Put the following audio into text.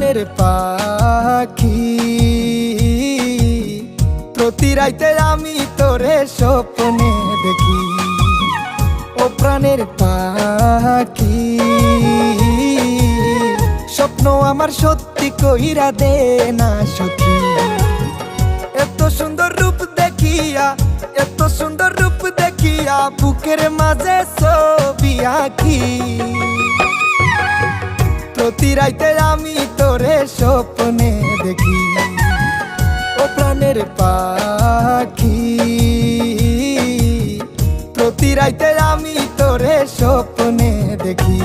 প্রাণের পাখি, প্রতি রাইতে আমি তোরে স্বপ্নে দেখি। ও প্রাণের পাখি, স্বপ্ন আমার সত্যি কইরা দে না সখী। এত সুন্দর রূপ দেখিয়া, এত সুন্দর রূপ দেখিয়া বুকের মাঝে ছবি আঁকি। প্রতি রাইতে আমি তোরে স্বপ্নে দেখি। ও প্রাণের পাখি, প্রতি রাইতে আমি তোরে স্বপ্নে দেখি।